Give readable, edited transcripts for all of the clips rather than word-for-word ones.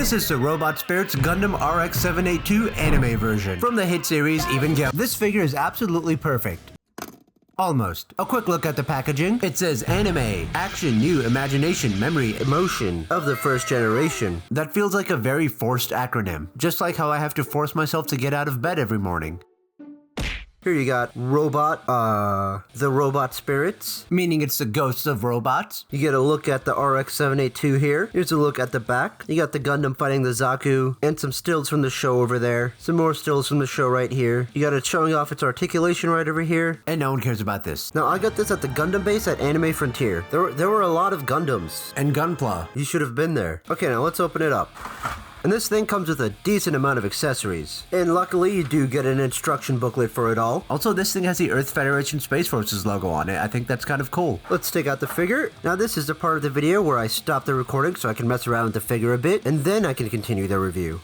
This is the Robot Spirit's Gundam RX-78-2 anime version from the hit series Evangelion. This figure is absolutely perfect. Almost. A quick look at the packaging. It says anime, action, new, imagination, memory, emotion of the first generation. That feels like a very forced acronym, just like how I have to force myself to get out of bed every morning. Here you got the Robot Spirits, meaning it's the ghosts of robots. You get a look at the RX-78-2 here. Here's a look at the back. You got the Gundam fighting the Zaku, and some stills from the show over there. Some more stills from the show right here. You got it showing off its articulation right over here, and no one cares about this. Now, I got this at the Gundam base at Anime Frontier. There were a lot of Gundams. And Gunpla. You should have been there. Okay, now let's open it up. And this thing comes with a decent amount of accessories. And luckily, you do get an instruction booklet for it all. Also, this thing has the Earth Federation Space Forces logo on it. I think that's kind of cool. Let's take out the figure. Now, this is the part of the video where I stop the recording so I can mess around with the figure a bit, and then I can continue the review.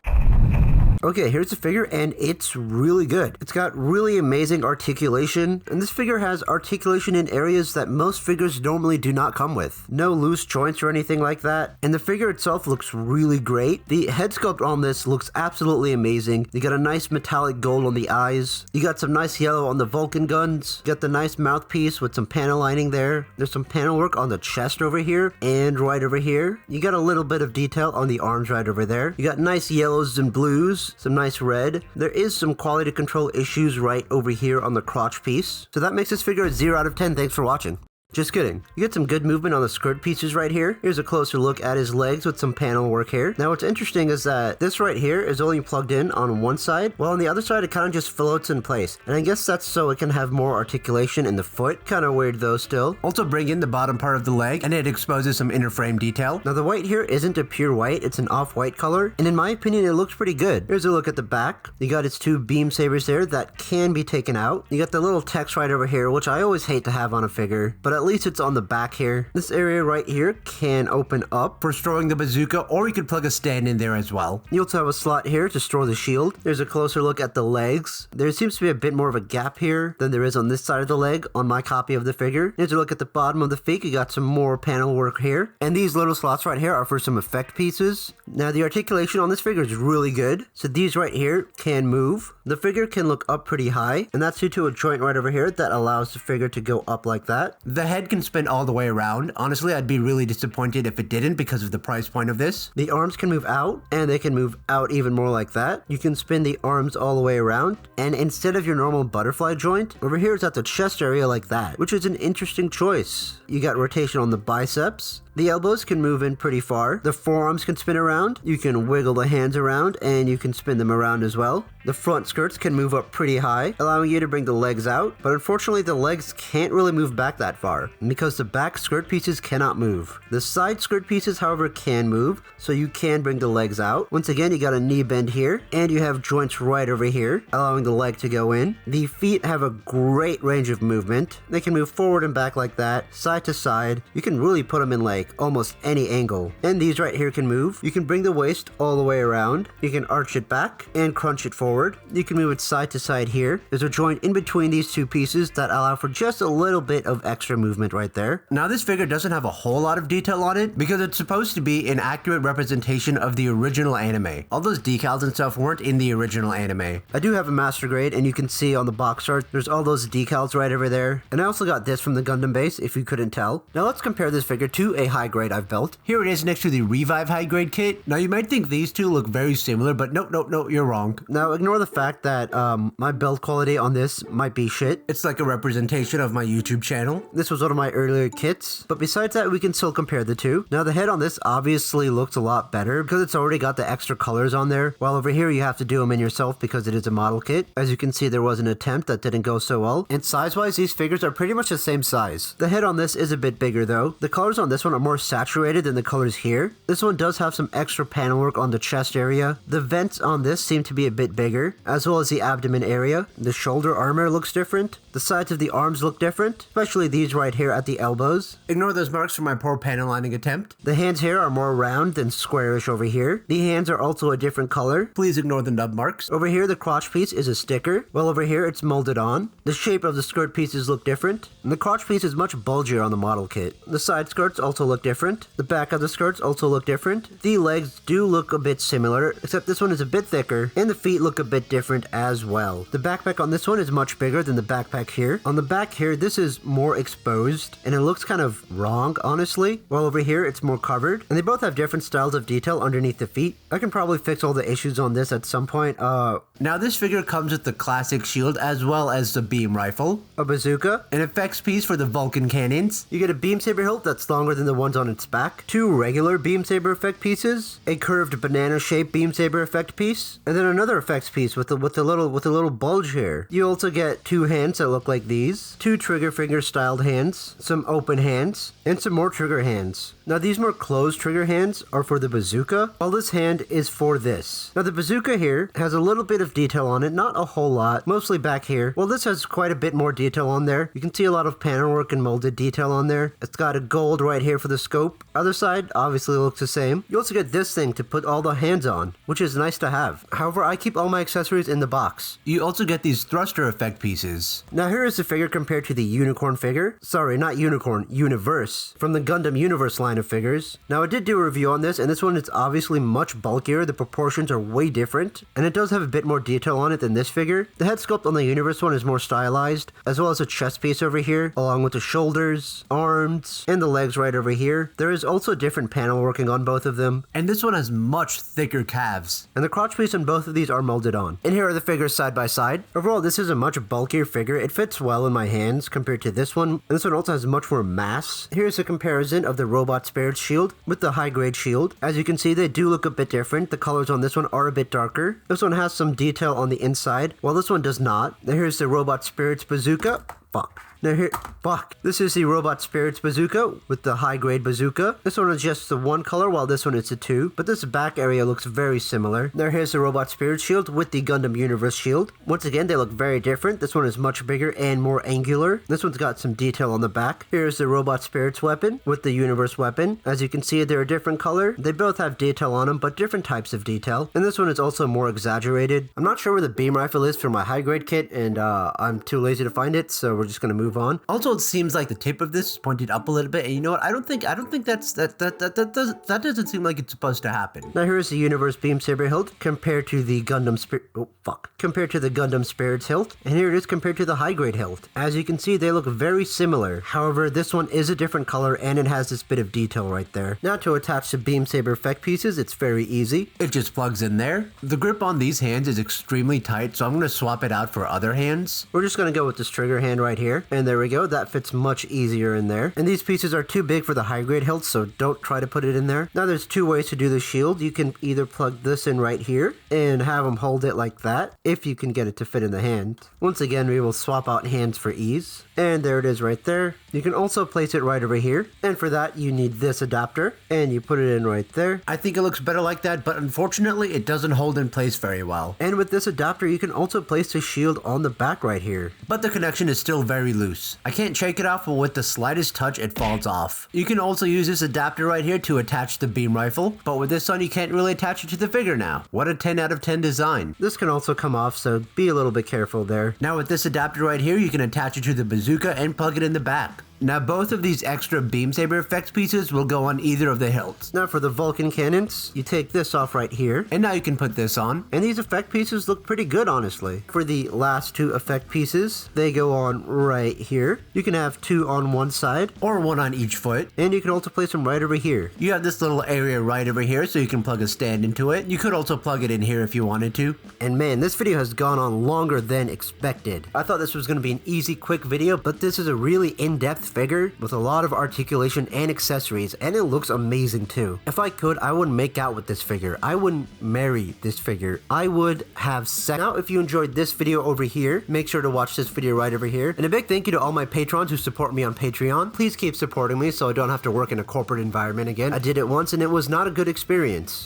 Okay, here's the figure, and it's really good. It's got really amazing articulation, and this figure has articulation in areas that most figures normally do not come with. No loose joints or anything like that, and the figure itself looks really great. The head sculpt on this looks absolutely amazing. You got a nice metallic gold on the eyes. You got some nice yellow on the Vulcan guns. You got the nice mouthpiece with some panel lining there. There's some panel work on the chest over here, and right over here. You got a little bit of detail on the arms right over there. You got nice yellows and blues. Some nice red. There is some quality control issues right over here on the crotch piece. So that makes this figure a 0 out of 10. Thanks for watching. Just kidding. You get some good movement on the skirt pieces right here. Here's a closer look at his legs with some panel work here. Now what's interesting is that this right here is only plugged in on one side, while on the other side it kind of just floats in place. And I guess that's so it can have more articulation in the foot. Kind of weird though still. Also bring in the bottom part of the leg, and it exposes some inner frame detail. Now the white here isn't a pure white, it's an off-white color, and in my opinion it looks pretty good. Here's a look at the back. You got its two beam sabers there that can be taken out. You got the little text right over here, which I always hate to have on a figure, but at least it's on the back here. This area right here can open up for storing the bazooka, or you could plug a stand in there as well. You also have a slot here to store the shield. There's a closer look at the legs. There seems to be a bit more of a gap here than there is on this side of the leg on my copy of the figure. Here's a look at the bottom of the feet. You got some more panel work here. And these little slots right here are for some effect pieces. Now the articulation on this figure is really good. So these right here can move. The figure can look up pretty high, and that's due to a joint right over here that allows the figure to go up like that. The head can spin all the way around. Honestly, I'd be really disappointed if it didn't because of the price point of this. The arms can move out, and they can move out even more like that. You can spin the arms all the way around, and instead of your normal butterfly joint, over here it's at the chest area like that, which is an interesting choice. You got rotation on the biceps. The elbows can move in pretty far. The forearms can spin around. You can wiggle the hands around, and you can spin them around as well. The front skirts can move up pretty high, allowing you to bring the legs out, but unfortunately the legs can't really move back that far, because the back skirt pieces cannot move. The side skirt pieces, however, can move, so you can bring the legs out. Once again, you got a knee bend here, and you have joints right over here, allowing the leg to go in. The feet have a great range of movement. They can move forward and back like that, side to side. You can really put them in like almost any angle. And these right here can move. You can bring the waist all the way around. You can arch it back and crunch it forward. You can move it side to side here. There's a joint in between these two pieces that allow for just a little bit of extra movement right there. Now this figure doesn't have a whole lot of detail on it because it's supposed to be an accurate representation of the original anime. All those decals and stuff weren't in the original anime. I do have a master grade, and you can see on the box art there's all those decals right over there. And I also got this from the Gundam base, if you couldn't tell. Now let's compare this figure to a high grade I've built. Here it is next to the Revive high grade kit. Now you might think these two look very similar, but no, you're wrong. Now ignore the fact that my build quality on this might be shit. It's like a representation of my YouTube channel. This was one of my earlier kits, but besides that, we can still compare the two. Now the head on this obviously looks a lot better because it's already got the extra colors on there, while over here you have to do them in yourself because it is a model kit. As you can see, there was an attempt that didn't go so well, and size wise these figures are pretty much the same size. The head on this is a bit bigger though. The colors on this one are more saturated than the colors here. This one does have some extra panel work on the chest area. The vents on this seem to be a bit bigger, as well as the abdomen area. The shoulder armor looks different. The sides of the arms look different, especially these right here at the elbows. Ignore those marks from my poor panel lining attempt. The hands here are more round than squarish over here. The hands are also a different color. Please ignore the nub marks. Over here, the crotch piece is a sticker, while over here it's molded on. The shape of the skirt pieces look different, and the crotch piece is much bulgier on the model kit. The side skirts also look different. The back of the skirts also look different. The legs do look a bit similar, except this one is a bit thicker, and the feet look a bit different as well. The backpack on this one is much bigger than the backpack here. On the back here, this is more exposed, and it looks kind of wrong, honestly. While over here, it's more covered, and they both have different styles of detail underneath the feet. I can probably fix all the issues on this at some point. Now this figure comes with the classic shield as well as the beam rifle, a bazooka, an effects piece for the Vulcan cannons. You get a beam saber hilt that's longer than the ones on its back, 2 regular beam saber effect pieces, a curved banana shaped beam saber effect piece, and then another effects piece with a little bulge here. You also get 2 hands that look like these, 2 trigger finger styled hands, some open hands, and some more trigger hands. Now these more closed trigger hands are for the bazooka, while this hand is for this. Now the bazooka here has a little bit of detail on it, not a whole lot, mostly back here. Well, this has quite a bit more detail on there. You can see a lot of panel work and molded detail on there. It's got a gold right here for the scope. Other side obviously looks the same. You also get this thing to put all the hands on, which is nice to have. However, I keep all my accessories in the box. You also get these thruster effect pieces. Now here is the figure compared to the unicorn figure. Sorry, not unicorn, universe. From the Gundam Universe line of figures. Now I did do a review on this, and this one is obviously much bulkier. The proportions are way different, and it does have a bit more detail on it than this figure. The head sculpt on the Universe one is more stylized, as well as a chest piece over here, along with the shoulders, arms, and the legs right over here. There is also different panel working on both of them, and this one has much thicker calves. And the crotch piece on both of these are molded on. And here are the figures side by side. Overall, this is a much bulkier figure. It fits well in my hands compared to this one, and this one also has much more mass. Here's a comparison of the Robot Spirit's shield with the high-grade shield. As you can see, they do look a bit different. The colors on this one are a bit darker. This one has some detail on the inside, while this one does not. Now here's the Robot Spirit's bazooka. Fuck. Now here, this is the Robot Spirit's bazooka with the high-grade bazooka. This one is just the one color, while this one is a 2. But this back area looks very similar. Now here's the Robot Spirit shield with the Gundam Universe shield. Once again, they look very different. This one is much bigger and more angular. This one's got some detail on the back. Here's the Robot Spirit's weapon with the Universe weapon. As you can see, they're a different color. They both have detail on them, but different types of detail. And this one is also more exaggerated. I'm not sure where the beam rifle is for my high-grade kit, and I'm too lazy to find it, so we're just gonna move on. Also, it seems like the tip of this is pointed up a little bit, and you know what? I don't think that doesn't seem like it's supposed to happen. Now here's the Universe beam saber hilt compared to the Gundam Spirit's hilt, and here it is compared to the high grade hilt. As you can see, they look very similar. However, this one is a different color, and it has this bit of detail right there. Now to attach the beam saber effect pieces, it's very easy. It just plugs in there. The grip on these hands is extremely tight, so I'm going to swap it out for other hands. We're just going to go with this trigger hand right here, and there we go. That fits much easier in there. And these pieces are too big for the high grade hilt, so don't try to put it in there. Now there's 2 ways to do the shield. You can either plug this in right here and have them hold it like that, if you can get it to fit in the hand. Once again, we will swap out hands for ease. And there it is right there. You can also place it right over here. And for that, you need this adapter, and you put it in right there. I think it looks better like that, but unfortunately, it doesn't hold in place very well. And with this adapter, you can also place the shield on the back right here. But the connection is still very loose. I can't shake it off, but with the slightest touch, it falls off. You can also use this adapter right here to attach the beam rifle, but with this one, you can't really attach it to the figure now. What a 10 out of 10 design. This can also come off, so be a little bit careful there. Now with this adapter right here, you can attach it to the bazooka and plug it in the back. Now both of these extra beam saber effects pieces will go on either of the hilts. Now for the Vulcan cannons, you take this off right here, and now you can put this on. And these effect pieces look pretty good, honestly. For the last 2 effect pieces, they go on right here. You can have 2 on one side, or 1 on each foot, and you can also place them right over here. You have this little area right over here, so you can plug a stand into it. You could also plug it in here if you wanted to. And man, this video has gone on longer than expected. I thought this was going to be an easy, quick video, but this is a really in-depth figure with a lot of articulation and accessories, and it looks amazing too. If I could, I wouldn't make out with this figure. I wouldn't marry this figure. I would have sex. Now, if you enjoyed this video over here, make sure to watch this video right over here. And a big thank you to all my patrons who support me on Patreon. Please keep supporting me so I don't have to work in a corporate environment again. I did it once and it was not a good experience.